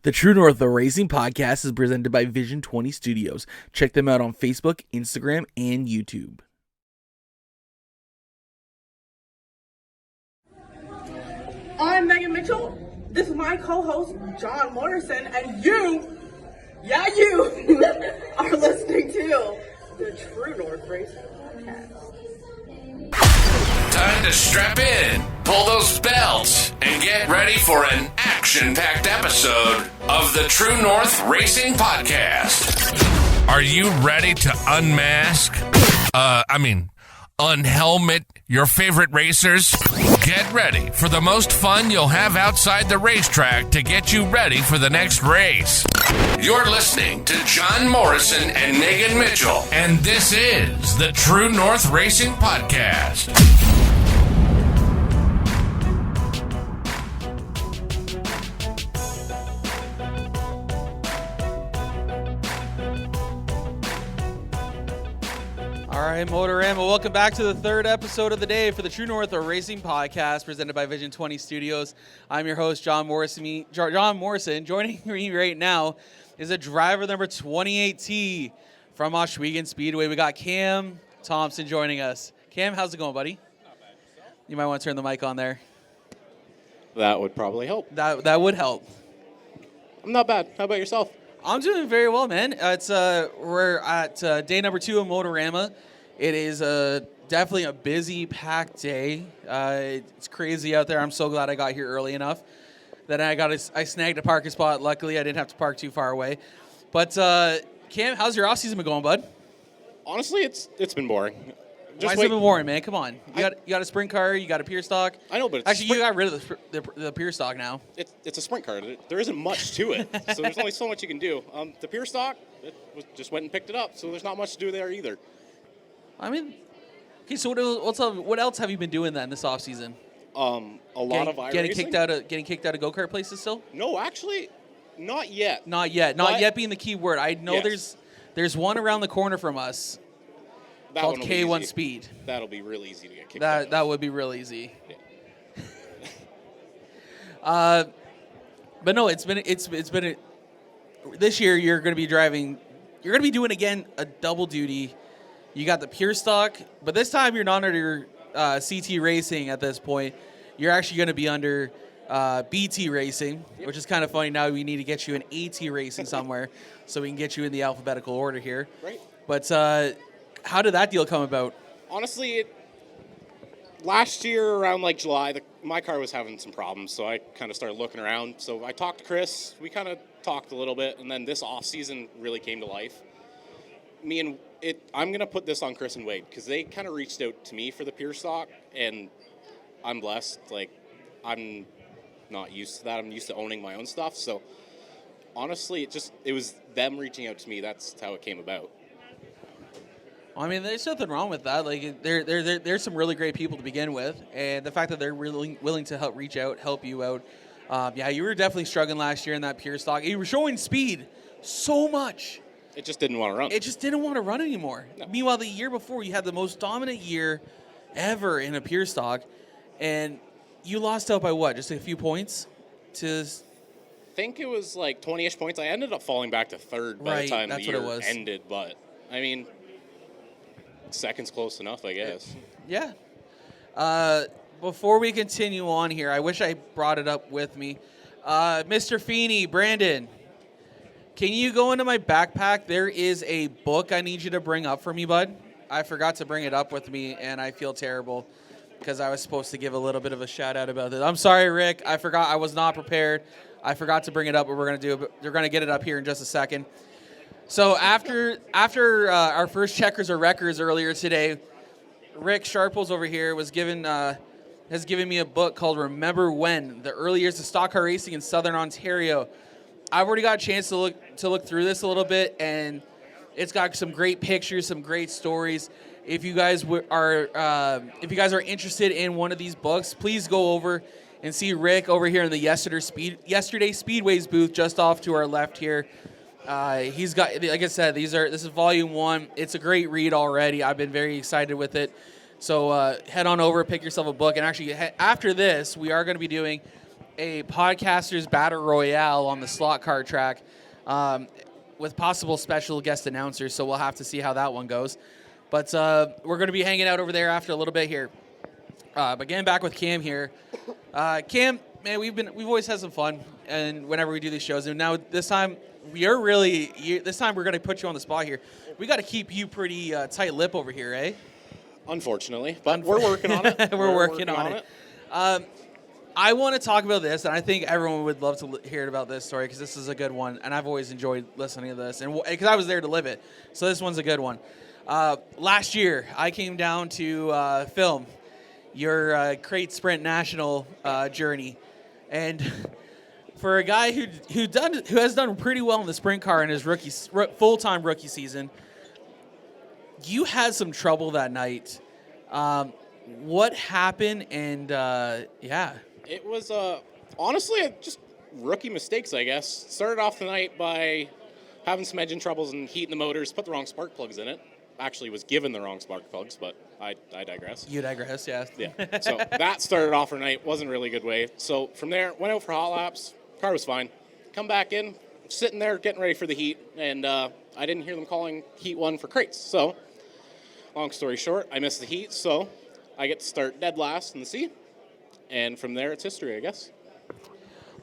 The True North, the racing podcast, is presented by Vision 20 Studios. Check them out on Facebook, Instagram, and YouTube. I'm Megan Mitchell. This is my co-host, John Morrison, and you are listening to the True North Racing Podcast. Time to strap in, pull those belts, and get ready for an action-packed episode of the True North Racing Podcast. Are you ready to unmask? Unhelmet your favorite racers? Get ready for the most fun you'll have outside the racetrack to get you ready for the next race. You're listening to John Morrison and Megan Mitchell, and this is the True North Racing Podcast. All right, Motorama, welcome back to the third episode of the day for the True North Racing Podcast, presented by Vision 20 Studios. I'm your host, John Morrison. Joining me right now is a driver number 28T from Ohsweken Speedway. We got Cam Thomson joining us. Cam, how's it going, buddy? Not bad. You might want to turn the mic on there. That would probably help. That would help. I'm not bad. How about yourself? I'm doing very well, man. We're at day number 2 of Motorama. It is definitely a busy, packed day. It's crazy out there. I'm so glad I got here early enough that I snagged a parking spot. Luckily, I didn't have to park too far away. But Cam, how's your off season been going, bud? Honestly, it's been boring. Why has it been boring, man? Come on. You got a sprint car. You got a pier stock. I know, but actually you got rid of the pier stock now. It's a sprint car. There isn't much to it, so there's only so much you can do. The pier stock, just went and picked it up, so there's not much to do there either. I mean, okay. So what else have you been doing then this off season? A lot of getting kicked out of go-kart places still? No, actually, not yet. Not yet being the key word. I know yes. there's one around the corner from us called K1 Speed. That'll be real easy to get kicked out. That would be real easy. Yeah. But no, it's been this year you're going to be driving. You're going to be doing again a double duty. You got the pure stock, but this time you're not under CT Racing at this point. You're actually going to be under BT Racing, which is kind of funny. Now we need to get you an AT Racing somewhere so we can get you in the alphabetical order here. Right. But how did that deal come about? Honestly, last year around like July, my car was having some problems, so I kind of started looking around. So I talked to Chris. We kind of talked a little bit, and then this off season really came to life. I'm going to put this on Chris and Wade because they kind of reached out to me for the pure stock, and I'm blessed. Like, I'm not used to that. I'm used to owning my own stuff. So, honestly, it was them reaching out to me. That's how it came about. I mean, there's nothing wrong with that. Like, there's some really great people to begin with, and the fact that they're really willing to help you out. You were definitely struggling last year in that pure stock. You were showing speed so much. It just didn't want to run. It just didn't want to run anymore. No. Meanwhile, the year before, you had the most dominant year ever in a pure stock, and you lost out by what? Just a few points? I think it was like 20-ish points. I ended up falling back to third by the time the year ended, but, I mean, second's close enough, I guess. Yeah. Before we continue on here, I wish I brought it up with me. Mr. Feeney, Brandon, can you go into my backpack? There is a book I need you to bring up for me, bud. I forgot to bring it up with me, and I feel terrible because I was supposed to give a little bit of a shout-out about this. I'm sorry, Rick. I forgot. I was not prepared. I forgot to bring it up, but we're going to do it. They're going to get it up here in just a second. So after our first checkers or wreckers earlier today, Rick Sharples over here has given me a book called Remember When, the early years of stock car racing in Southern Ontario. I've already got a chance to look through this a little bit, and it's got some great pictures, some great stories. If you guys are interested in one of these books, please go over and see Rick over here in the Yesterday Speedways booth just off to our left here. He's got, like I said, this is volume 1. It's a great read already. I've been very excited with it. So head on over, pick yourself a book, and actually after this, we are going to be doing a podcaster's battle royale on the slot car track with possible special guest announcers, so we'll have to see how that one goes. But we're going to be hanging out over there after a little bit here. But getting back with Cam here. Cam, man, we've always had some fun, and whenever we do these shows, and now this time we're going to put you on the spot here. We got to keep you pretty tight-lipped over here, eh? Unfortunately, but we're working on it. We're working on it. I want to talk about this, and I think everyone would love to hear about this story because this is a good one, and I've always enjoyed listening to this, and because I was there to live it, so this one's a good one. Last year, I came down to film your Crate Sprint National journey, and for a guy who has done pretty well in the sprint car in his full-time rookie season, you had some trouble that night. What happened? And yeah, it was honestly just rookie mistakes, I guess. Started off the night by having some engine troubles and heating the motors. Put the wrong spark plugs in it. Actually, was given the wrong spark plugs, but I digress. You digress, yeah. Yeah. So that started off our night. Wasn't really a good way. So from there, went out for hot laps. Car was fine. Come back in, sitting there getting ready for the heat, and I didn't hear them calling heat 1 for crates. So long story short, I missed the heat, so I get to start dead last in the C, and from there it's history, I guess.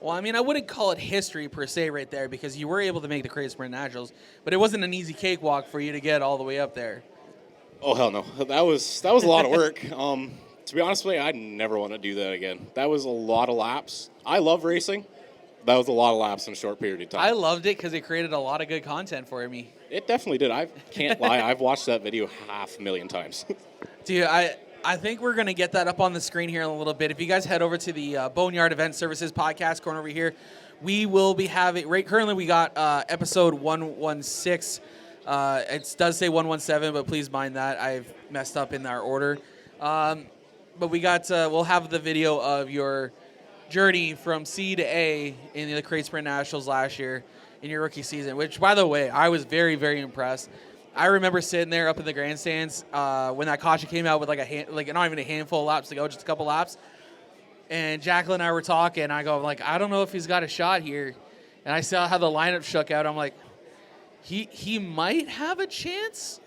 Well, I mean, I wouldn't call it history per se right there because you were able to make the Crate Sprint Nationals, but it wasn't an easy cakewalk for you to get all the way up there. Oh, hell no. That was a lot of work. To be honest with you, I'd never want to do that again. That was a lot of laps. I love racing. That was a lot of laps in a short period of time. I loved it because it created a lot of good content for me. It definitely did. I can't lie. I've watched that video 500,000 times. Dude, I think we're going to get that up on the screen here in a little bit. If you guys head over to the Boneyard Event Services podcast corner over here, we will be having, currently we got episode 116. It does say 117, but please mind that. I've messed up in our order. But we got, we'll have the video of your journey from C to A in the Crate Sprint Nationals last year in your rookie season, which, by the way, I was very, very impressed. I remember sitting there up in the grandstands when that caution came out with not even a handful of laps to go, just a couple laps. And Jacqueline and I were talking. I go, I don't know if he's got a shot here. And I saw how the lineup shook out. I'm like, he might have a chance.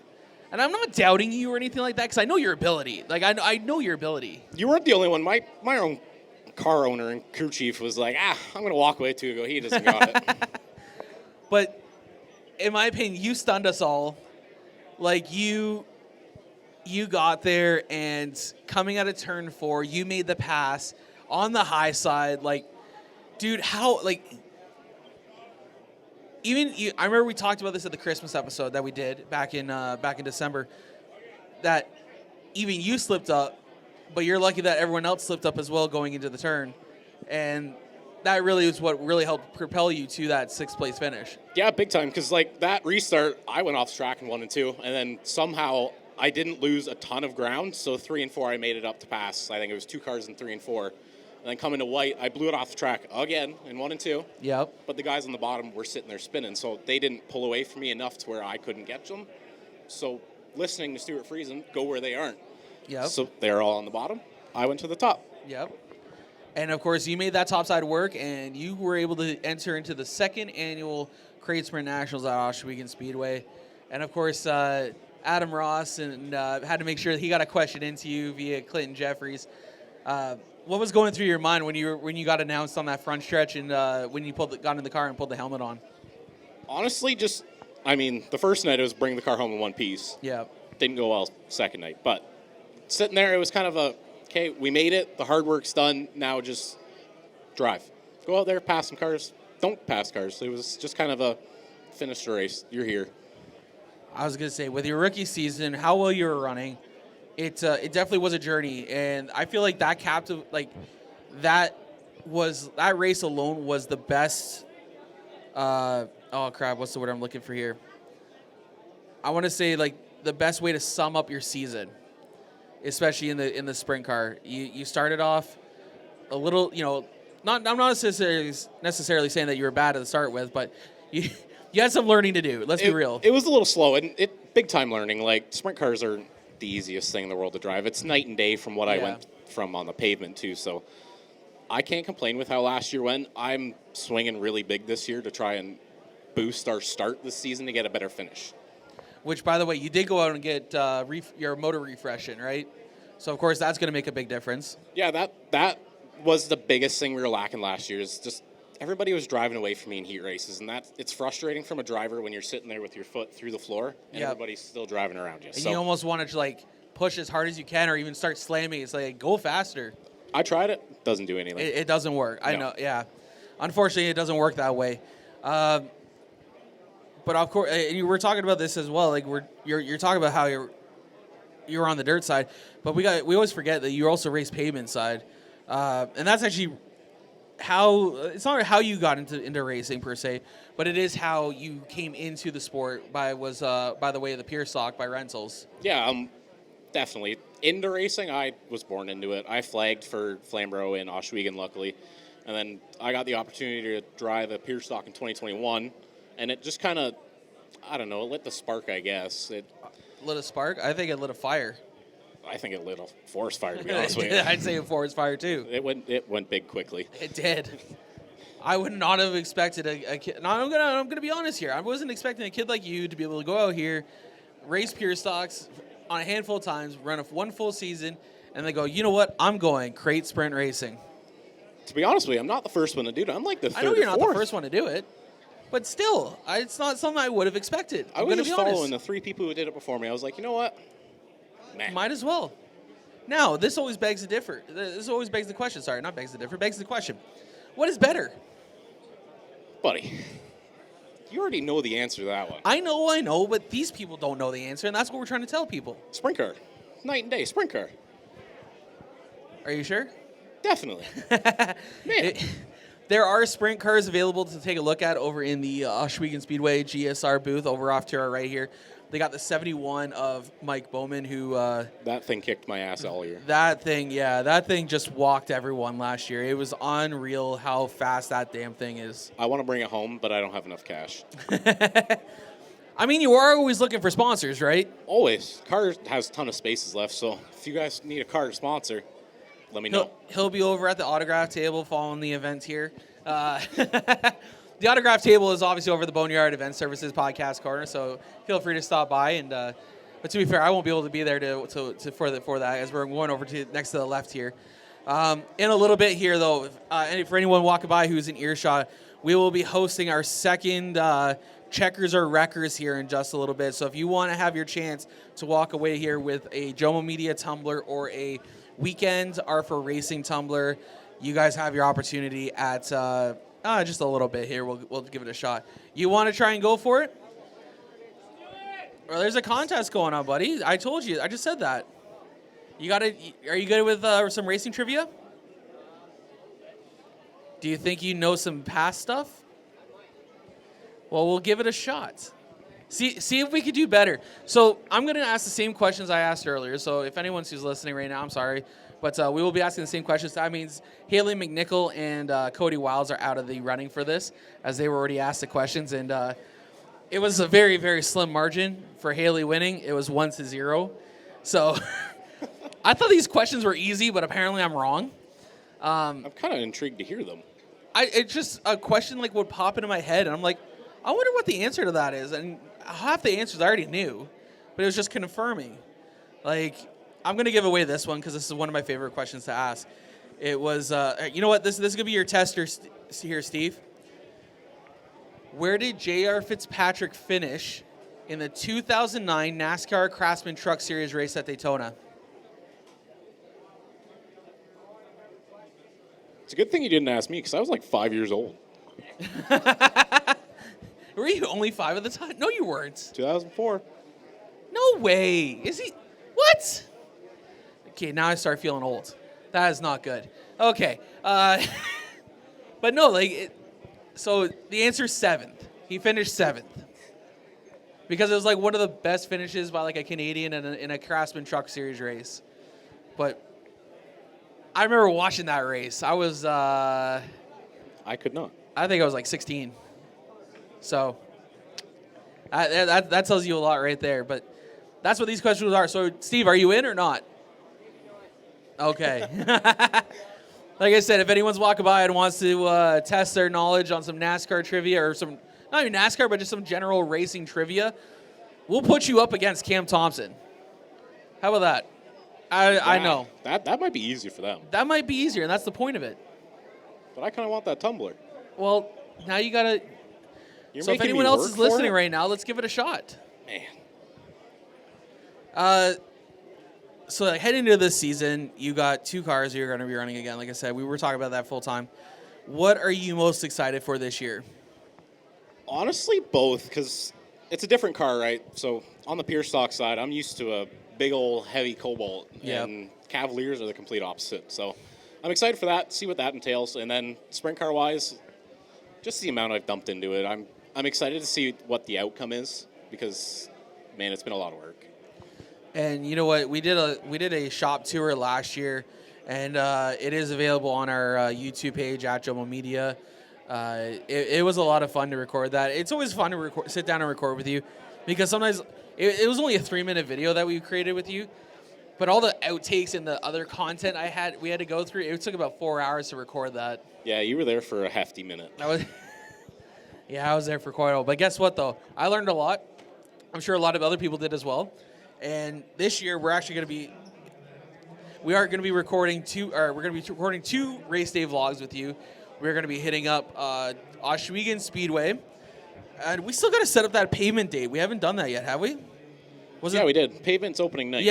And I'm not doubting you or anything like that because I know your ability. I know your ability. You weren't the only one. My own car owner and crew chief was like, I'm going to walk away too. Go, he doesn't got it. But in my opinion, you stunned us all. You got there, and coming out of turn 4, you made the pass on the high side. Dude, how, I remember we talked about this at the Christmas episode that we did back in December, that even you slipped up, but you're lucky that everyone else slipped up as well going into the turn. And that really is what really helped propel you to that 6th place finish. Yeah, big time, because that restart, I went off the track in 1 and 2, and then somehow I didn't lose a ton of ground, so 3 and 4 I made it up to pass. I think it was 2 cars in 3 and 4. And then coming to white, I blew it off the track again in 1 and 2. Yep. But the guys on the bottom were sitting there spinning, so they didn't pull away from me enough to where I couldn't get them. So listening to Stuart Friesen, go where they aren't. Yep. So they're all on the bottom. I went to the top. Yep. And, of course, you made that topside work, and you were able to enter into the 2nd annual Crate Sprint Nationals at Ohsweken Speedway. And, of course, Adam Ross and had to make sure that he got a question into you via Clinton Jeffries. What was going through your mind when you got announced on that front stretch and when you got in the car and pulled the helmet on? Honestly, the first night it was bring the car home in one piece. Yeah. Didn't go well second night. But sitting there, it was kind of okay, we made it. The hard work's done. Now just drive. Go out there, pass some cars. Don't pass cars. It was just kind of a finish the race. You're here. I was going to say, with your rookie season, how well you were running, it definitely was a journey. And I feel like that that race alone was the best. Oh, crap. What's the word I'm looking for here? I want to say, the best way to sum up your season, especially in the sprint car. You started off a little, I'm not necessarily saying that you were bad to start with, but you had some learning to do. Let's be real. It was a little slow, and big time learning. Sprint cars are the easiest thing in the world to drive. It's night and day from what I went from on the pavement too. So I can't complain with how last year went. I'm swinging really big this year to try and boost our start this season to get a better finish. Which, by the way, you did go out and get your motor refreshing, right? So, of course, that's going to make a big difference. Yeah, that was the biggest thing we were lacking last year is just everybody was driving away from me in heat races, and it's frustrating from a driver when you're sitting there with your foot through the floor and everybody's still driving around you. And you almost want to like push as hard as you can or even start slamming. It's like, go faster. I tried it. Doesn't do anything. It doesn't work. No. I know, yeah. Unfortunately, it doesn't work that way. But, of course, and you were talking about this as well. Like you're talking about how you're on the dirt side, but we always forget that you also race pavement side. And that's actually it's not how you got into racing per se, but it is how you came into the sport by the way of the pier stock by rentals. Yeah, definitely. Into racing, I was born into it. I flagged for Flamboro in Ohsweken, luckily. And then I got the opportunity to drive a pier stock in 2021, and it just kind of, I don't know, it lit the spark, I guess. It lit a spark? I think it lit a fire. I think it lit a forest fire, to be honest with you. I'd say a forest fire, too. It went big quickly. It did. I would not have expected a kid. No, I'm gonna be honest here. I wasn't expecting a kid like you to be able to go out here, race pure stocks on a handful of times, run one full season, and then go, you know what? I'm going crate sprint racing. To be honest with you, I'm not the first one to do it. I'm like the third I know you're or not fourth. the first one to do it, but still, it's not something I would have expected. I was just following the three people who did it before me. I was like, you know what? Might as well. Now, this always begs the question. Sorry, not begs the differ. Begs the question. What is better? Buddy, you already know the answer to that one. I know, but these people don't know the answer, and that's what we're trying to tell people. Sprint car. Night and day, sprint car. Are you sure? Definitely. Man. There are sprint cars available to take a look at over in the Ohsweken Speedway GSR booth over off to our right here. They got the 71 of Mike Bowman, who... that thing kicked my ass all year. That thing just walked everyone last year. It was unreal how fast that damn thing is. I want to bring it home, but I don't have enough cash. I mean, you are always looking for sponsors, right? Always. Car has a ton of spaces left, so if you guys need a car to sponsor, let me know. He'll be over at the autograph table following the event here. The autograph table is obviously over the Boneyard Event Services podcast corner, so feel free to stop by. And but to be fair, I won't be able to be there for that, as we're going over to next to the left here. In a little bit here, though, and for anyone walking by who's in earshot, we will be hosting our second checkers or wreckers here in just a little bit. So if you want to have your chance to walk away here with a Jomo Media tumbler or a Weekend are for Racing tumbler, you guys have your opportunity at just a little bit here. We'll give it a shot. You want to try and go for it? Well, there's a contest going on, buddy. I told you. I just said that. Are you good with some racing trivia? Do you think you know some past stuff? Well, we'll give it a shot. See if we could do better. So I'm going to ask the same questions I asked earlier. So if anyone who's listening right now, I'm sorry. But we will be asking the same questions. That means Haley McNichol and Cody Wiles are out of the running for this, as they were already asked the questions. And it was a very, very slim margin for Haley winning. It was 1-0. So I thought these questions were easy, but apparently I'm wrong. I'm kind of intrigued to hear them. It's just a question like would pop into my head, and I'm like, I wonder what the answer to that is. And half the answers I already knew, but it was just confirming. Like, I'm going to give away this one because this is one of my favorite questions to ask. It was, you know what? This is going to be your tester here, Steve. Where did J.R. Fitzpatrick finish in the 2009 NASCAR Craftsman Truck Series race at Daytona? It's a good thing you didn't ask me because I was like 5 years old. Were you only 5 at the time? No, you weren't. 2004. No way. Is he? What? Okay, now I start feeling old. That is not good. Okay. But no, so the answer is 7th. He finished 7th. Because it was like one of the best finishes by like a Canadian in a Craftsman Truck Series race. But I remember watching that race. I was... I could not. I think I was like 16. So that tells you a lot right there. But that's what these questions are. So, Steve, are you in or not? Okay. Like I said, if anyone's walking by and wants to test their knowledge on some NASCAR trivia or some, not even NASCAR, but just some general racing trivia, we'll put you up against Cam Thomson. How about that? I know. That might be easier for them. That might be easier, and that's the point of it. But I kind of want that tumbler. Well, now you got to. So if making anyone me else work is for listening it? right now, let's give it a shot. Man. So heading into this season, you got 2 cars you're going to be running again. Like I said, we were talking about that full time. What are you most excited for this year? Honestly, both, because it's a different car, right? So on the pure stock side, I'm used to a big old heavy Cobalt, and Cavaliers are the complete opposite. So I'm excited for that, see what that entails. And then sprint car wise, just the amount I've dumped into it, I'm excited to see what the outcome is, because man, it's been a lot of work. And you know what? We did a shop tour last year, and it is available on our YouTube page at Jomo Media. It was a lot of fun to record that. It's always fun to sit down and record with you, because sometimes it was only a 3-minute video that we created with you, but all the outtakes and the other content we had to go through. It took about 4 hours to record that. Yeah, you were there for a hefty minute. I was there for quite a while. But guess what, though? I learned a lot. I'm sure a lot of other people did as well. And this year, we are going to be recording 2 race day vlogs with you. We're going to be hitting up Ohsweken Speedway, and we still got to set up that pavement date. We haven't done that yet, have we? We did. Pavement's opening night.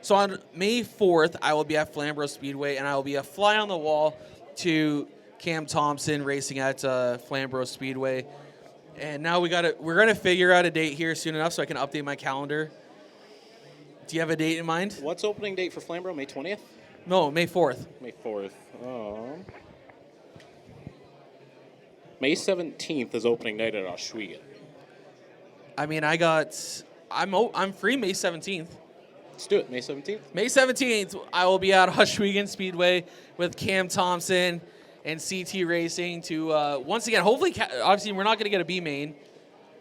So on May 4th, I will be at Flamboro Speedway, and I will be a fly on the wall to Cam Thomson racing at Flamboro Speedway. And now we're gonna figure out a date here soon enough so I can update my calendar. Do you have a date in mind? What's opening date for Flamboro? May 20th? No, May 4th. May 4th. May 17th is opening night at Ohsweken. I mean, I'm free May 17th. Let's do it. May 17th? May 17th, I will be at Ohsweken Speedway with Cam Thomson and CT Racing to, once again, hopefully, obviously, we're not going to get a B main.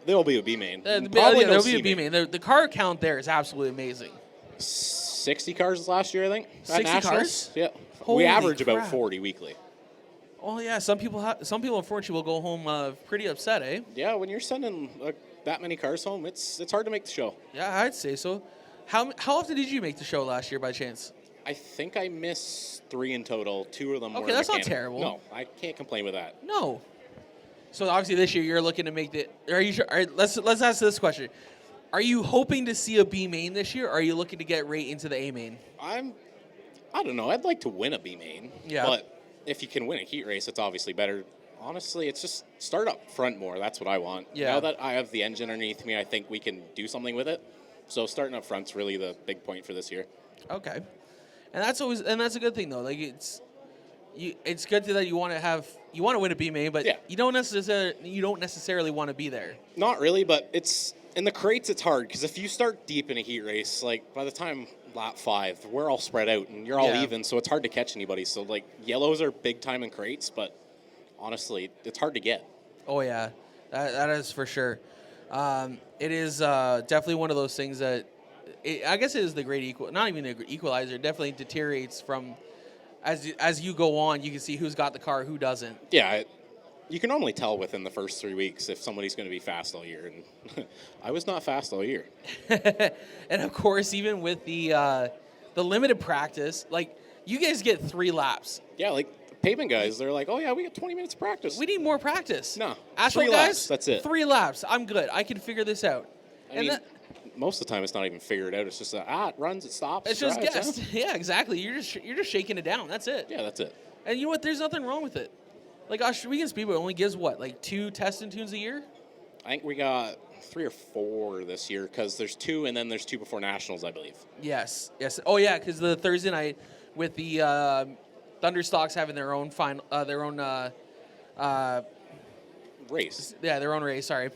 There will be a B main. There'll be a B main. The car count there is absolutely amazing. 60 cars last year, I think. 60 cars? Yeah. Holy we average crap. about 40 weekly. Well, yeah, some people unfortunately will go home pretty upset, eh? Yeah, when you're sending that many cars home, it's hard to make the show. Yeah, I'd say so. How often did you make the show last year by chance? I think I missed 3 in total. 2 of them were Okay, that's not mechanic. terrible. No, I can't complain with that. No. So obviously this year you're looking to make the. Are you sure? All right, let's ask this question: are you hoping to see a B main this year, or are you looking to get right into the A main? I don't know. I'd like to win a B main. Yeah. But if you can win a heat race, it's obviously better. Honestly, it's just start up front more. That's what I want. Yeah. Now that I have the engine underneath me, I think we can do something with it. So starting up front's really the big point for this year. Okay, and that's a good thing though. Like it's good that you want to win a B main, but Yeah. you don't necessarily want to be there. Not really, but it's in the crates. It's hard because if you start deep in a heat race, like by the time lap 5, we're all spread out and you're all Yeah. even, so it's hard to catch anybody. So like yellows are big time in crates, but honestly, it's hard to get. Oh yeah, that is for sure. It is definitely one of those things that I guess it is the great not even an equalizer. It definitely deteriorates from as you go on. You can see who's got the car, who doesn't. Yeah, you can normally tell within the first 3 weeks if somebody's going to be fast all year, and I was not fast all year. And of course, even with the limited practice, like you guys get 3 laps. Yeah, like pavement guys, they're like, oh yeah, we got 20 minutes of practice. We need more practice. No, asphalt 3 guys, laps, that's it. 3 laps. I'm good. I can figure this out. I mean, most of the time it's not even figured out. It's just it runs, it stops. It's just drives, guessed. Yeah, exactly. You're just shaking it down. That's it. Yeah, that's it. And you know what? There's nothing wrong with it. Like Ohsweken Speedway only gives what, like 2 test and tunes a year? I think we got 3 or 4 this year because there's 2 and then there's 2 before nationals, I believe. Yes. Oh yeah, because the Thursday night with the Thunderstocks having their own Race. Yeah, their own race. Sorry,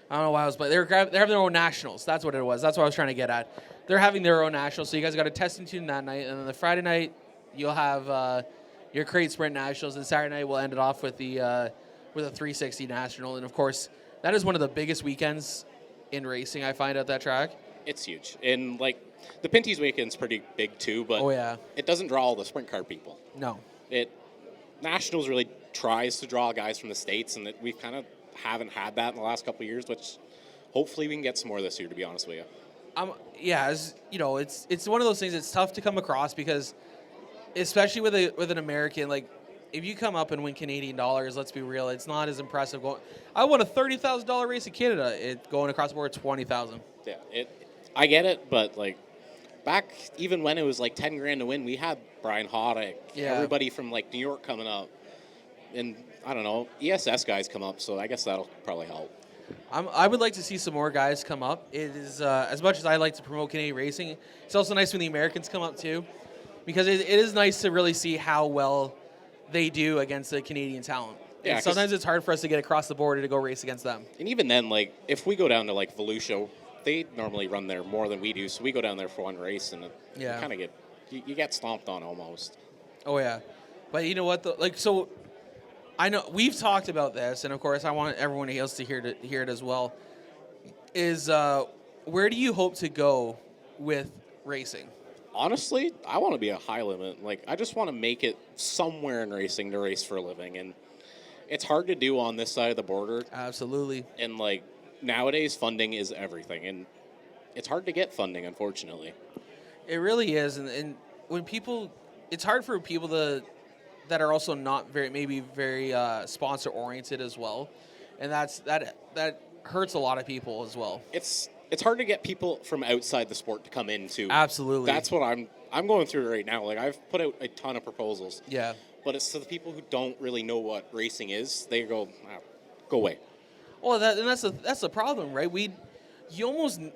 I don't know why I was, but they're having their own nationals. That's what it was. That's what I was trying to get at. They're having their own nationals, so you guys got a test and tune that night, and then the Friday night you'll have your crate sprint nationals, and Saturday night we'll end it off with a 360 national, and of course that is one of the biggest weekends in racing I find at that track. It's huge. And like The Pinty's weekend's pretty big too, but Oh, yeah. it doesn't draw all the sprint car people. No. Nationals really tries to draw guys from the States, and we kind of haven't had that in the last couple of years, which hopefully we can get some more this year, to be honest with you. Yeah, it's one of those things. It's tough to come across because, especially with an American, like if you come up and win Canadian dollars, let's be real, it's not as impressive. I won a $30,000 race in Canada. Going across the board $20,000. Yeah, I get it, but like back even when it was like $10,000 to win, we had Brian Hoddick, everybody from like New York coming up, and I don't know, ESS guys come up, so I guess that'll probably help. I would like to see some more guys come up. It is as much as I like to promote Canadian racing, it's also nice when the Americans come up too, because it is nice to really see how well they do against the Canadian talent. Yeah, and sometimes it's hard for us to get across the border to go race against them. And even then, like if we go down to like Volusia, they normally run there more than we do, so we go down there for one race, and you kind of get stomped on almost. Oh yeah, but you know what? So I know we've talked about this, and of course I want everyone else to hear it as well. Is where do you hope to go with racing? Honestly, I want to be a high limit. Like I just want to make it somewhere in racing to race for a living, and it's hard to do on this side of the border. Absolutely. And like nowadays, funding is everything, and it's hard to get funding, unfortunately. It really is, and when people, it's hard for people that are also not very sponsor oriented as well, and that hurts a lot of people as well. It's hard to get people from outside the sport to come in too. Absolutely. That's what I'm going through right now. Like I've put out a ton of proposals. Yeah. But it's to the people who don't really know what racing is. They go away. Well, that's the problem, right? You almost need,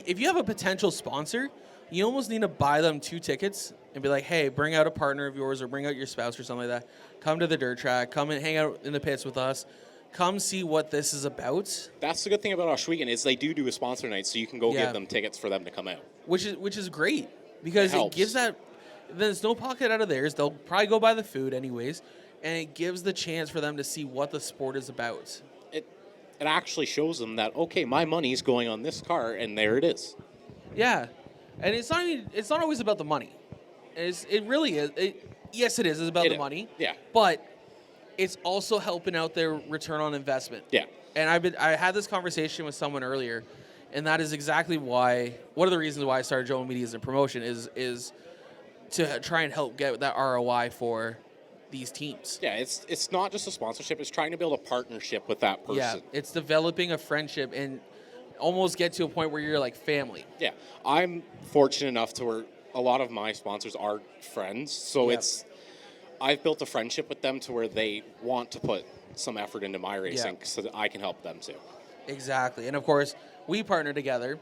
if you have a potential sponsor, you almost need to buy them 2 tickets and be like, hey, bring out a partner of yours or bring out your spouse or something like that. Come to the dirt track. Come and hang out in the pits with us. Come see what this is about. That's the good thing about Ohsweken is they do a sponsor night, so you can go give them tickets for them to come out. Which is great because it gives that. There's no pocket out of theirs. They'll probably go buy the food anyways, and it gives the chance for them to see what the sport is about. It actually shows them that, okay, my money's going on this car, and there it is. Yeah, and it's not always about the money. It really is. Yes, it is. It's about the money. Yeah. But it's also helping out their return on investment. Yeah. And I had this conversation with someone earlier, and that is exactly why. One of the reasons why I started Joe Media as a promotion is to try and help get that ROI for these teams. Yeah, it's not just a sponsorship. It's trying to build a partnership with that person. Yeah, it's developing a friendship and almost get to a point where you're like family. Yeah, I'm fortunate enough to where a lot of my sponsors are friends. So I've built a friendship with them to where they want to put some effort into my racing so that I can help them too. Exactly. And of course, we partner together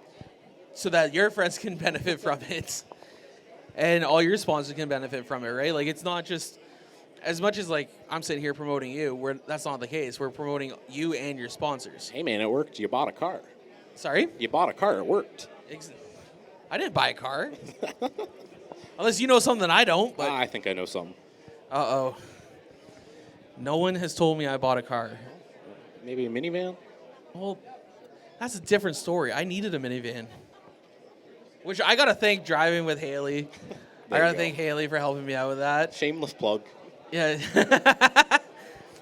so that your friends can benefit from it. And all your sponsors can benefit from it, right? Like, it's not just, as much as, like, I'm sitting here promoting you, that's not the case. We're promoting you and your sponsors. Hey, man, it worked. You bought a car. Sorry? You bought a car. It worked. I didn't buy a car. Unless you know something I don't. But I think I know something. Uh-oh. No one has told me I bought a car. Maybe a minivan? Well, that's a different story. I needed a minivan. Which I got to thank Driving with Haley. I got to thank Haley for helping me out with that. Shameless plug. Yeah.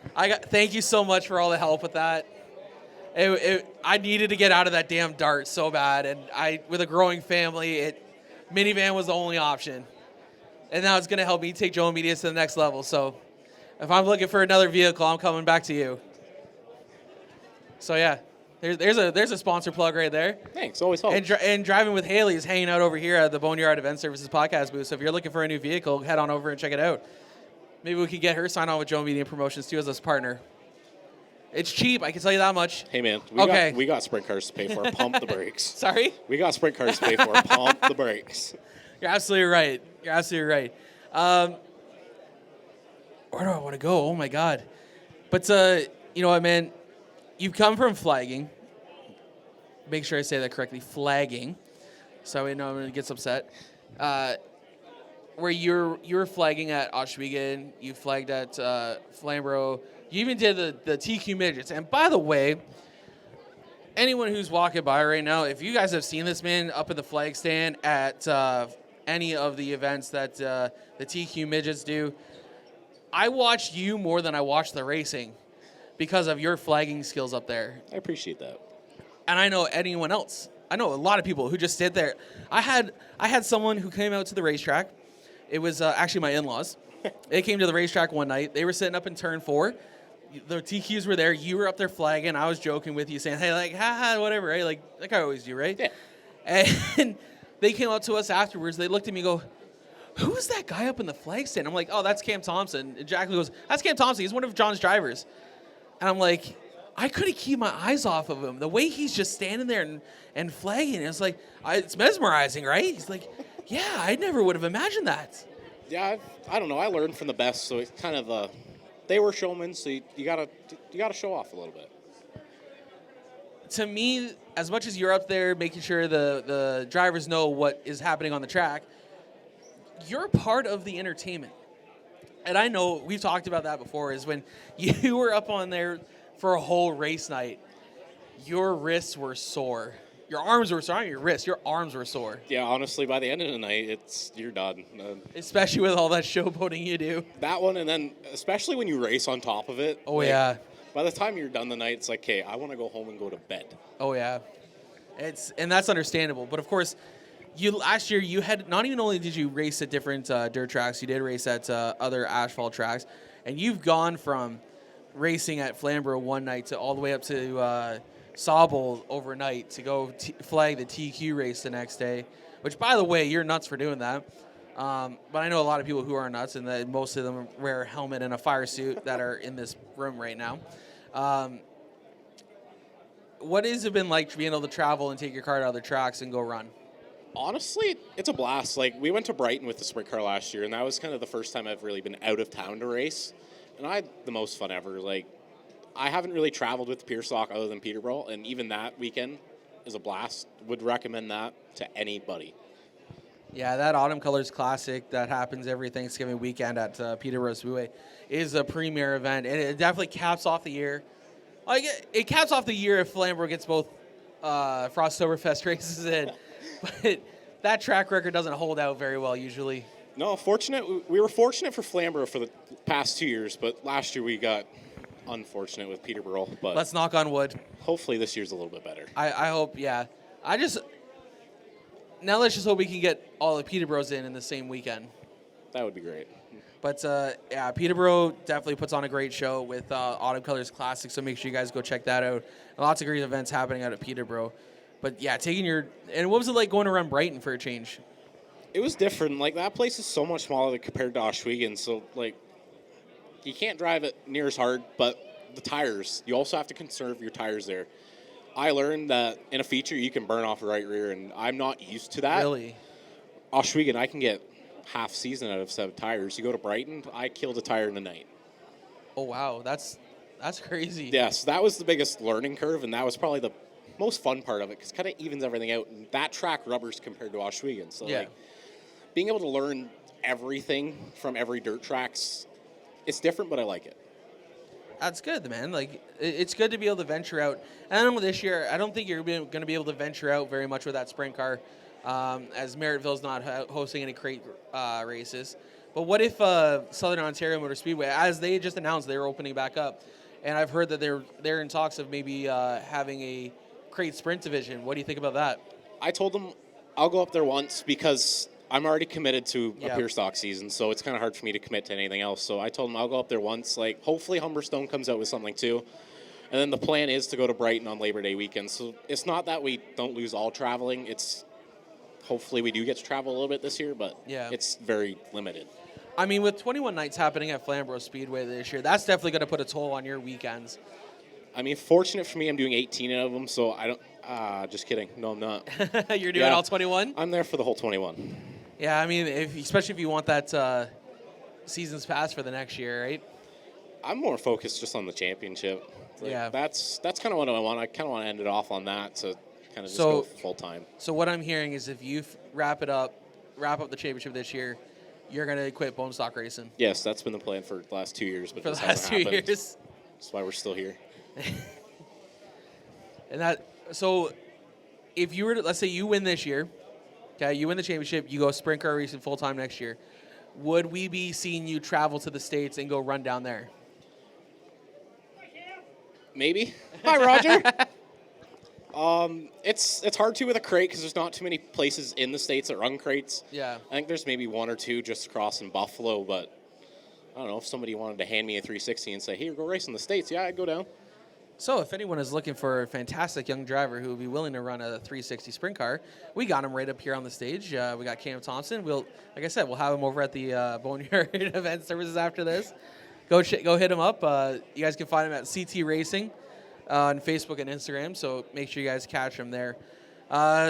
Thank you so much for all the help with that. I needed to get out of that damn Dart so bad, and with a growing family, minivan was the only option. And now it's going to help me take Joe Media to the next level. So if I'm looking for another vehicle, I'm coming back to you. So yeah. There's a sponsor plug right there. Thanks, always helps. And Driving with Haley is hanging out over here at the Boneyard Event Services podcast booth. So if you're looking for a new vehicle, head on over and check it out. Maybe we could get her signed on with Joe Media Promotions too as a partner. It's cheap, I can tell you that much. Hey man, we got sprint cars to pay for. Pump the brakes. Sorry? We got sprint cars to pay for. Pump the brakes. You're absolutely right. Where do I want to go? Oh my God. But you know what, man? You've come from flagging. Make sure I say that correctly. Flagging. So I know I'm going to get upset. Where you were flagging at Ohsweken. You flagged at Flamboro. You even did the TQ midgets. And by the way, anyone who's walking by right now, if you guys have seen this man up at the flag stand at any of the events that the TQ midgets do, I watch you more than I watch the racing because of your flagging skills up there. I appreciate that. And I know anyone else. I know a lot of people who just sit there. I had someone who came out to the racetrack. It was actually my in-laws. They came to the racetrack one night. They were sitting up in turn 4. The TQs were there. You were up there flagging. I was joking with you, saying, "Hey, like, ha, whatever, right? Like I always do, right?" Yeah. And they came up to us afterwards. They looked at me and go, "Who is that guy up in the flag stand?" I'm like, "Oh, that's Cam Thomson." And Jacqueline goes, "That's Cam Thomson. He's one of John's drivers." And I'm like, I couldn't keep my eyes off of him. The way he's just standing there and flagging, it's like, it's mesmerizing, right? He's like, yeah, I never would have imagined that. Yeah, I don't know. I learned from the best, so it's kind of they were showmen, so you gotta show off a little bit. To me, as much as you're up there making sure the drivers know what is happening on the track, you're part of the entertainment. And I know we've talked about that before, is when you were up on there for a whole race night, your wrists were sore. Your arms were sore, not your wrists, your arms were sore. Yeah, honestly, by the end of the night, you're done. Especially with all that showboating you do. That one, and then especially when you race on top of it. Oh, yeah. By the time you're done the night, it's like, okay, I want to go home and go to bed. Oh, yeah. And that's understandable. But, of course, last year you had, not even only did you race at different dirt tracks, you did race at other asphalt tracks. And you've gone from racing at Flamboro one night to all the way up to Sauble overnight to go flag the TQ race the next day, which, by the way, you're nuts for doing that. But I know a lot of people who are nuts, and that most of them wear a helmet and a fire suit that are in this room right now. What has it been like being able to travel and take your car out of the tracks and go run? Honestly, it's a blast. Like, we went to Brighton with the sprint car last year, and that was kind of the first time I've really been out of town to race. And I had the most fun ever. Like, I haven't really traveled with the Pure Stock other than Peterborough, and even that weekend is a blast. Would recommend that to anybody. Yeah, that Autumn Colors Classic that happens every Thanksgiving weekend at Peterborough Speedway is a premier event, and it definitely caps off the year. Like, it caps off the year if Flamboro gets both Frosttoberfest races in, but that track record doesn't hold out very well usually. No, we were fortunate for Flamboro for the past 2 years, but last year we got unfortunate with Peterborough. But let's knock on wood. Hopefully this year's a little bit better. I hope, yeah. Now let's just hope we can get all the Peterboroughs in the same weekend. That would be great. But, yeah, Peterborough definitely puts on a great show with Autumn Colors Classic, so make sure you guys go check that out. Lots of great events happening out at Peterborough. But, yeah, and what was it like going around Brighton for a change? It was different. Like, that place is so much smaller compared to Ohsweken, so, like, you can't drive it near as hard, but the tires, you also have to conserve your tires there. I learned that in a feature you can burn off the right rear, and I'm not used to that. Really? Ohsweken, I can get half season out of 7 tires. You go to Brighton, I killed a tire in a night. Oh, wow. That's crazy. Yes, that was the biggest learning curve, and that was probably the most fun part of it, because it kind of evens everything out. And that track rubbers compared to Ohsweken. So, yeah. like, being able to learn everything from every dirt tracks, it's different, but I like it. That's good, man. Like, it's good to be able to venture out. And I know this year, I don't think you're going to be able to venture out very much with that sprint car, as Merrittville's not hosting any crate races. But what if Southern Ontario Motor Speedway, as they just announced, they were opening back up, and I've heard that they're in talks of maybe having a crate sprint division. What do you think about that? I told them I'll go up there once because I'm already committed to a pure stock season, so it's kind of hard for me to commit to anything else. So I told them I'll go up there once. Like, hopefully Humberstone comes out with something too. And then the plan is to go to Brighton on Labor Day weekend. So it's not that we don't lose all traveling. It's hopefully we do get to travel a little bit this year, but it's very limited. I mean, with 21 nights happening at Flamboro Speedway this year, that's definitely going to put a toll on your weekends. I mean, fortunate for me, I'm doing 18 of them, so I don't. Just kidding. No, I'm not. You're doing all 21? I'm there for the whole 21. Yeah, I mean, especially if you want that season's pass for the next year, right? I'm more focused just on the championship. Like, that's kind of what I want. I kind of want to end it off on that to kind of just go full time. So what I'm hearing is if you wrap up the championship this year, you're going to quit bone stock racing. Yes, that's been the plan for the last 2 years. But for the last 2 years. That's why we're still here. And so if you were to, let's say you win this year, okay, you win the championship, you go sprint car racing full time next year, would we be seeing you travel to the States and go run down there? Maybe. Hi, Roger. It's hard to with a crate because there's not too many places in the States that run crates. Yeah. I think there's maybe one or two just across in Buffalo, but I don't know if somebody wanted to hand me a 360 and say, "Hey, go race in the States." Yeah, I'd go down. So if anyone is looking for a fantastic young driver who would be willing to run a 360 sprint car, we got him right up here on the stage. We got Cam Thomson. Like I said, we'll have him over at the Boneyard Event Services after this. Go hit him up. You guys can find him at CT Racing on Facebook and Instagram, so make sure you guys catch him there.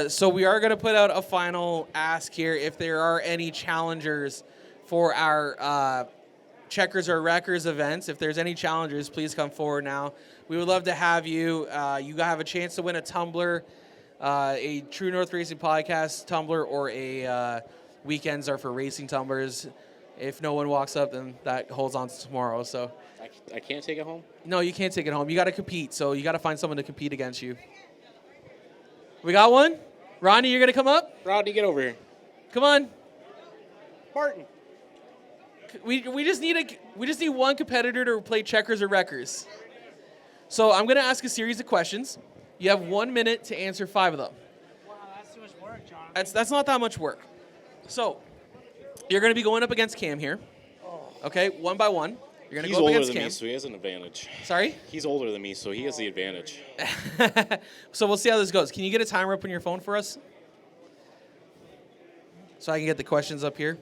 So we are going to put out a final ask here. If there are any challengers for our Checkers or Wreckers events, if there's any challengers, please come forward now. We would love to have you. You have a chance to win a tumbler, a True North Racing Podcast tumbler, or a Weekends Are for Racing tumblers. If no one walks up, then that holds on to tomorrow. So I can't take it home? No, you can't take it home. You got to compete, so you got to find someone to compete against you. We got one? Rodney, you're going to come up? Rodney, get over here. Come on. Martin. We just need one competitor to play Checkers or Wreckers. So I'm going to ask a series of questions. You have 1 minute to answer 5 of them. Wow, that's too much work, John. That's not that much work. So you're going to be going up against Cam here. Okay, one by one. You're going to go up against Cam. He's older than me, so he has an advantage. Sorry? He's older than me, so he has the advantage. So we'll see how this goes. Can you get a timer up on your phone for us? So I can get the questions up here.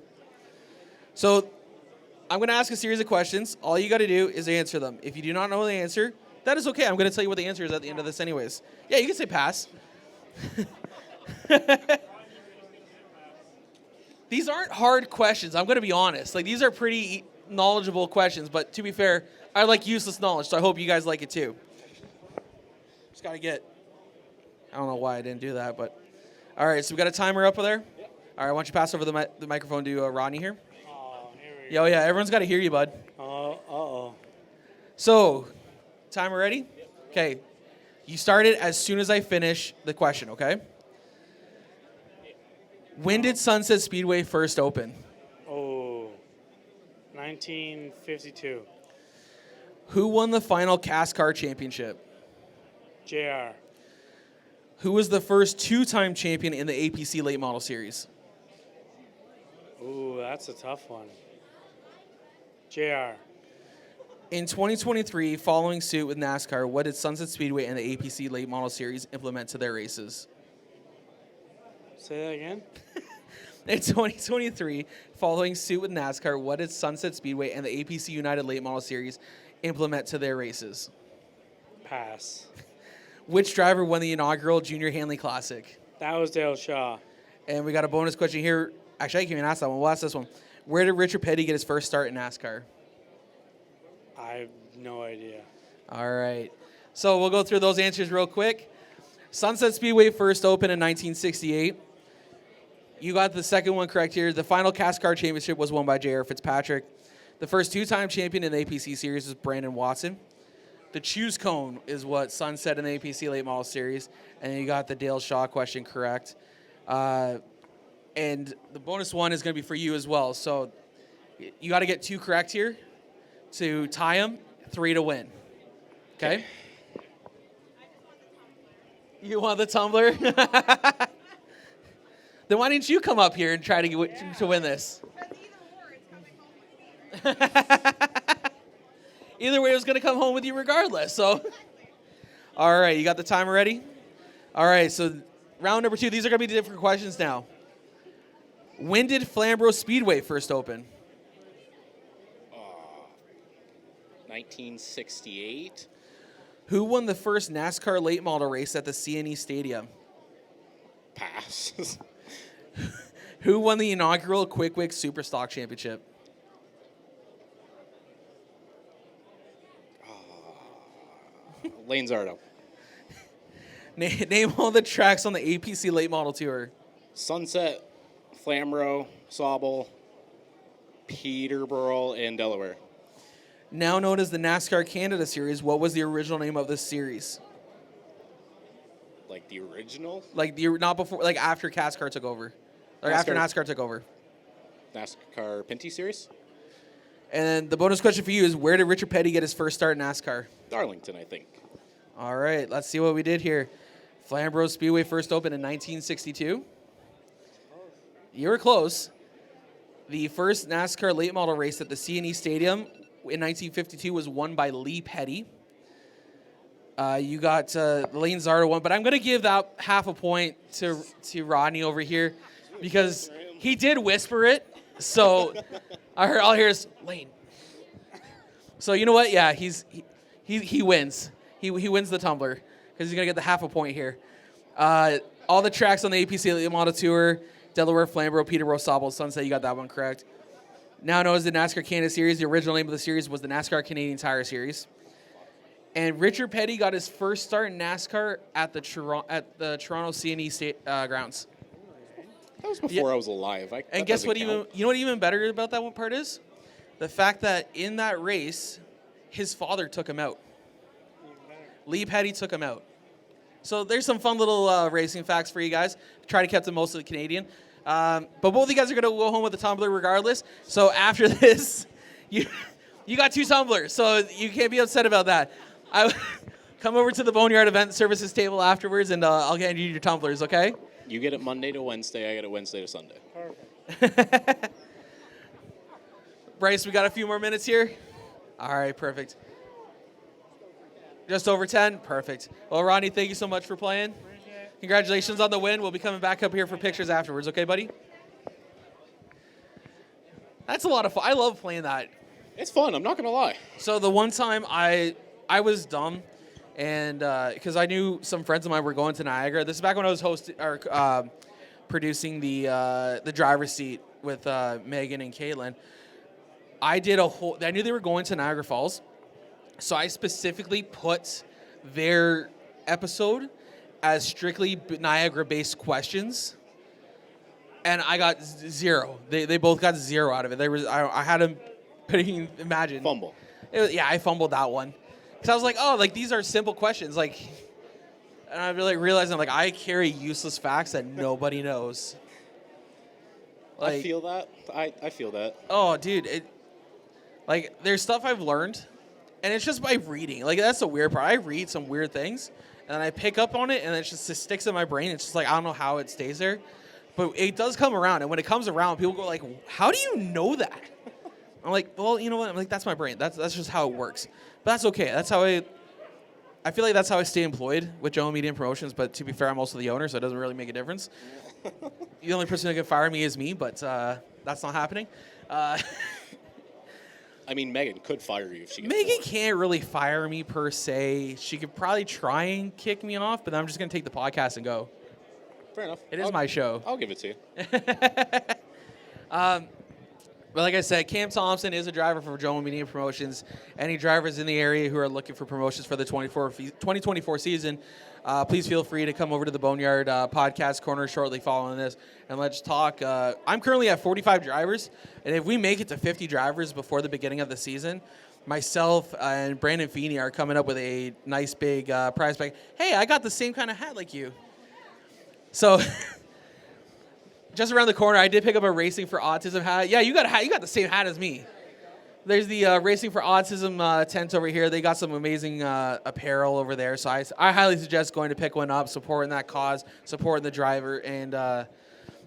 So I'm going to ask a series of questions. All you got to do is answer them. If you do not know the answer, that is okay. I'm going to tell you what the answer is at the end of this anyways. Yeah, you can say pass. These aren't hard questions. I'm going to be honest. Like, these are pretty knowledgeable questions, but to be fair, I like useless knowledge, so I hope you guys like it too. Just got to get, I don't know why I didn't do that, but. All right, so we got a timer up there? Yep. All right, why don't you pass over the microphone to Rodney here? Oh, here we go. Yeah, everyone's got to hear you, bud. Uh-oh. So, timer ready? Okay. You start it as soon as I finish the question, okay? When did Sunset Speedway first open? 1952. Who won the final cast car championship? JR. Who was the first 2-time champion in the APC Late Model Series? Ooh, that's a tough one. JR. In 2023, following suit with NASCAR, what did Sunset Speedway and the APC Late Model Series implement to their races? Say that again? In 2023, following suit with NASCAR, what did Sunset Speedway and the APC United Late Model Series implement to their races? Pass. Which driver won the inaugural Junior Hanley Classic? That was Dale Shaw. And we got a bonus question here. Actually, I can't even ask that one. We'll ask this one. Where did Richard Petty get his first start in NASCAR? I have no idea. All right. So we'll go through those answers real quick. Sunset Speedway first opened in 1968. You got the second one correct here. The final cast car championship was won by J.R. Fitzpatrick. The first 2-time champion in the APC Series was Brandon Watson. The choose cone is what Sunset in the APC Late Model Series. And then you got the Dale Shaw question correct. And the bonus one is going to be for you as well. So you got to get 2 correct here to tie them, 3 to win. Okay? You want the tumbler? Then why didn't you come up here and try to win this? Either way, it was going to come home with you regardless. So, all right, you got the timer ready? All right, so round number 2. These are going to be different questions now. When did Flamboro Speedway first open? 1968. Who won the first NASCAR late model race at the CNE Stadium? Pass. Who won the inaugural Quick Wick Superstock Championship? Lane Zardo. Name all the tracks on the APC Late Model Tour. Sunset, Flamboro, Sauble, Peterborough, and Delaware. Now known as the NASCAR Canada Series, what was the original name of this series? Like the original Like not before, like after CASCAR took over, or after NASCAR took over. NASCAR Pinty Series? And then the bonus question for you is, where did Richard Petty get his first start in NASCAR? Darlington, I think. All right, let's see what we did here. Flamboro Speedway first opened in 1962. You were close. The first NASCAR late model race at the C&E Stadium in 1952 was won by Lee Petty. You got Lane Zardo one, but I'm going to give that half a point to Rodney over here because he did whisper it. So all I hear is Lane. So you know what? Yeah, he wins. He wins the tumbler because he's going to get the half a point here. All the tracks on the APC Late Model Tour, Delaware, Flamboro, Peterborough, Sauble, Sunset, you got that one correct. Now known as the NASCAR Canada Series, the original name of the series was the NASCAR Canadian Tire Series. And Richard Petty got his first start in NASCAR at the Toronto C&E grounds. That was before I was alive. And guess what? You know what even better about that one part is? The fact that in that race, his father took him out. Lee Petty took him out. So there's some fun little racing facts for you guys. Try to keep them mostly Canadian. But both of you guys are going to go home with a tumbler regardless. So after this, you got 2 tumblers. So you can't be upset about that. Come over to the Boneyard Event Services table afterwards, and I'll get you your tumblers, okay? You get it Monday to Wednesday. I get it Wednesday to Sunday. Perfect. Bryce, we got a few more minutes here? All right, perfect. Just over 10? Perfect. Well, Ronnie, thank you so much for playing. Congratulations on the win. We'll be coming back up here for pictures afterwards, okay, buddy? That's a lot of fun. I love playing that. It's fun. I'm not going to lie. So the one time I was dumb, and because I knew some friends of mine were going to Niagara. This is back when I was producing the driver's seat with Megan and Caitlin. I knew they were going to Niagara Falls, so I specifically put their episode as strictly Niagara-based questions, and I got 0. They both got 0 out of it. I had them putting, imagine. Fumble. I fumbled that one. Because I was like, oh, like these are simple questions. Like, and I really realized I carry useless facts that nobody knows. I feel that. I feel that. Oh, dude. There's stuff I've learned, and it's just by reading. That's the weird part. I read some weird things, and I pick up on it, and it just sticks in my brain. It's just I don't know how it stays there. But it does come around, and when it comes around, people go how do you know that? I'm like, well, you know what? I'm like, that's my brain. That's just how it works. But that's okay. That's how I feel like that's how I stay employed with General Media and Promotions. But to be fair, I'm also the owner, so it doesn't really make a difference. The only person who can fire me is me, but that's not happening. I mean, Megan could fire you if she gets Megan bored. can't really fire me per se. She could probably try and kick me off, but I'm just going to take the podcast and go. Fair enough. It is my show. I'll give it to you. But like I said, Cam Thomson is a driver for General Media Promotions. Any drivers in the area who are looking for promotions for the 2024 season, please feel free to come over to the Boneyard podcast corner shortly following this, and let's talk. I'm currently at 45 drivers, and if we make it to 50 drivers before the beginning of the season, myself and Brandon Feeney are coming up with a nice big prize bag. Hey, I got the same kind of hat like you. So... Just around the corner, I did pick up a Racing for Autism hat. Yeah, you got a hat. You got the same hat as me. There's the Racing for Autism tent over here. They got some amazing apparel over there. So I highly suggest going to pick one up, supporting that cause, supporting the driver, and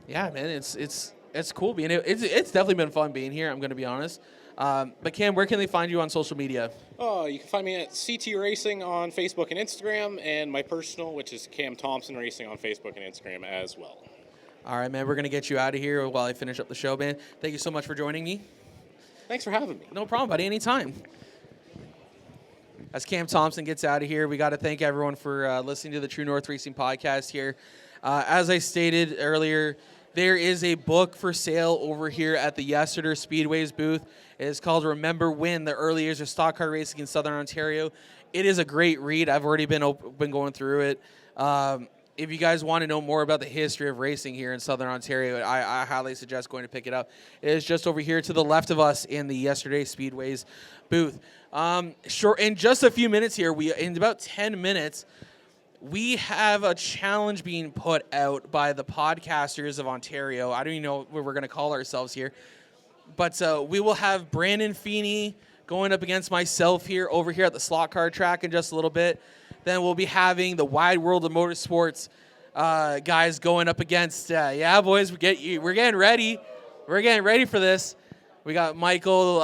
yeah, man, it's cool being. It's definitely been fun being here. I'm going to be honest. But Cam, where can they find you on social media? Oh, you can find me at CT Racing on Facebook and Instagram, and my personal, which is Cam Thomson Racing on Facebook and Instagram as well. All right, man, we're going to get you out of here while I finish up the show, man. Thank you so much for joining me. Thanks for having me. No problem, buddy. Anytime. As Cam Thomson gets out of here, we got to thank everyone for listening to the True North Racing podcast here. As I stated earlier, there is a book for sale over here at the Ohsweken Speedway's booth. It is called Remember When, the Early Years of Stock Car Racing in Southern Ontario. It is a great read. I've already been going through it. If you guys want to know more about the history of racing here in Southern Ontario, I highly suggest going to pick it up. It is just over here to the left of us in the Ohsweken Speedway's booth. In just a few minutes here, in about 10 minutes, we have a challenge being put out by the podcasters of Ontario. I don't even know what we're going to call ourselves here. But we will have Brandon Feeney going up against myself here over here at the slot car track in just a little bit. Then we'll be having the Wide World of Motorsports guys going up against, yeah, boys, we're getting ready. We're getting ready for this. We got Michael,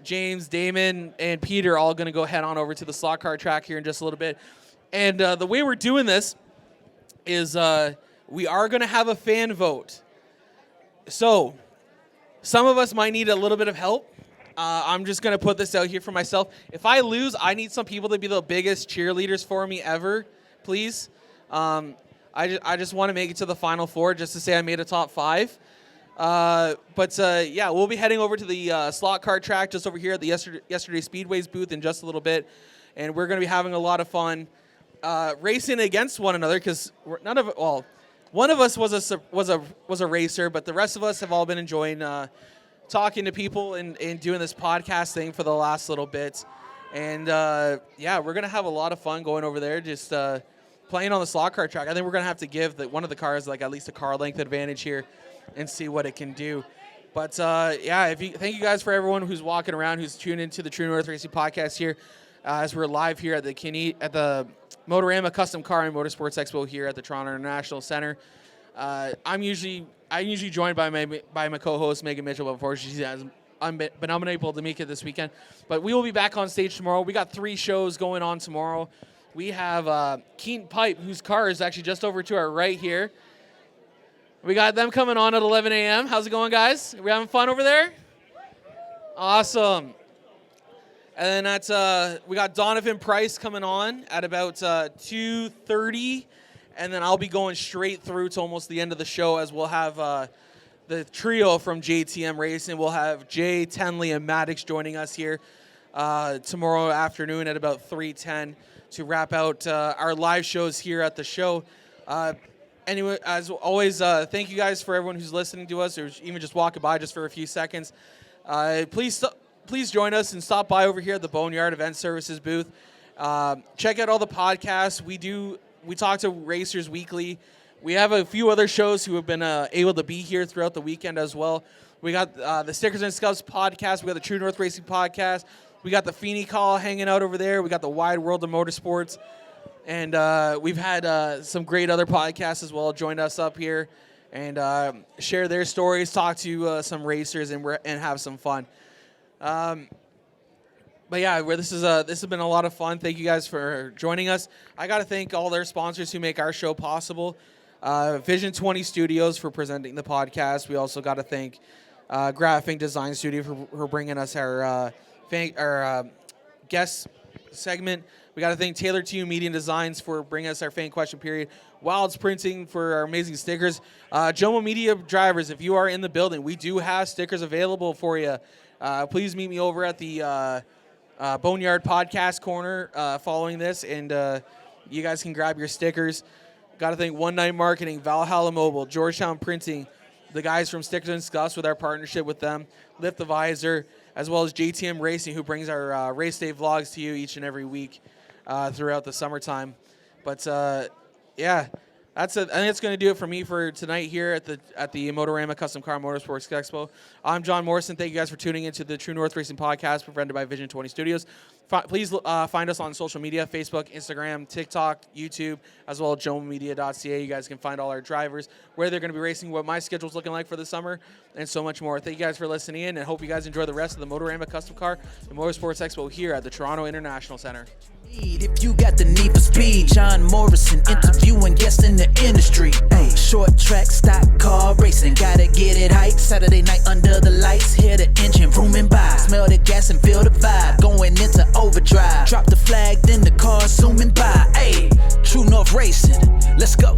James, Damon, and Peter all going to go head on over to the slot car track here in just a little bit. And the way we're doing this is we are going to have a fan vote. So some of us might need a little bit of help. I'm just going to put this out here for myself. If I lose, I need some people to be the biggest cheerleaders for me ever, please. I just want to make it to the Final Four just to say I made a top 5. Yeah, we'll be heading over to the slot car track just over here at the Yesterday Speedway's booth in just a little bit. And we're going to be having a lot of fun racing against one another because one of us was a racer, but the rest of us have all been enjoying talking to people and doing this podcast thing for the last little bit. And yeah, we're going to have a lot of fun going over there just playing on the slot car track. I think we're going to have to give one of the cars like at least a car length advantage here and see what it can do. But yeah, thank you guys for everyone who's walking around, who's tuned into the True North Racing podcast here as we're live here at the Motorama Custom Car and Motorsports Expo here at the Toronto International Center. I'm usually joined by my co-host Megan Mitchell, but unfortunately I'm unable to make it this weekend. But we will be back on stage tomorrow. We got 3 shows going on tomorrow. We have Keaton Pipe, whose car is actually just over to our right here. We got them coming on at 11 a.m. How's it going, guys? Are we having fun over there? Awesome. And then we got Donovan Price coming on at about 2:30. And then I'll be going straight through to almost the end of the show as we'll have the trio from JTM Racing. We'll have Jay, Tenley, and Maddox joining us here tomorrow afternoon at about 3:10 to wrap out our live shows here at the show. Anyway, as always, thank you guys for everyone who's listening to us or even just walking by just for a few seconds. Please join us and stop by over here at the Boneyard Event Services booth. Check out all the podcasts. We talk to racers weekly. We have a few other shows who have been able to be here throughout the weekend as well. We got the Stickers and Scuffs podcast. We got the True North Racing podcast. We got the Feeney Call hanging out over there. We got the Wide World of Motorsports. And we've had some great other podcasts as well join us up here and share their stories, talk to some racers, and have some fun. But yeah, this has been a lot of fun. Thank you guys for joining us. I got to thank all their sponsors who make our show possible. Vision 20 Studios for presenting the podcast. We also got to thank Graphic Design Studio for bringing us our guest segment. We got to thank Taylor to You Media Designs for bringing us our fan question period. Wilds Printing for our amazing stickers. Jomo Media drivers, if you are in the building, we do have stickers available for you. Please meet me over at the Boneyard Podcast Corner following this, and you guys can grab your stickers. Got to thank One Night Marketing, Valhalla Mobile, Georgetown Printing, the guys from Stickers and Scuffs with our partnership with them, Lift the Visor, as well as JTM Racing, who brings our race day vlogs to you each and every week throughout the summertime. But yeah, that's it. I think it's going to do it for me for tonight here at the Motorama Custom Car Motorsports Expo. I'm John Morrison. Thank you guys for tuning into the True North Racing podcast presented by Vision 20 Studios. Please find us on social media, Facebook, Instagram, TikTok, YouTube, as well as jomomedia.ca. You guys can find all our drivers, where they're going to be racing, what my schedule's looking like for the summer, and so much more. Thank you guys for listening in, and hope you guys enjoy the rest of the Motorama Custom Car and Motorsports Expo here at the Toronto International Center. If you got the need for speed, John Morrison interviewing guests in the industry. Hey, short track, stock car racing, gotta get it hype. Saturday night under the lights, hear the engine rooming by. Smell the gas and feel the vibe, going into overdrive. Drop the flag, then the car zooming by. Hey, True North Racing, let's go.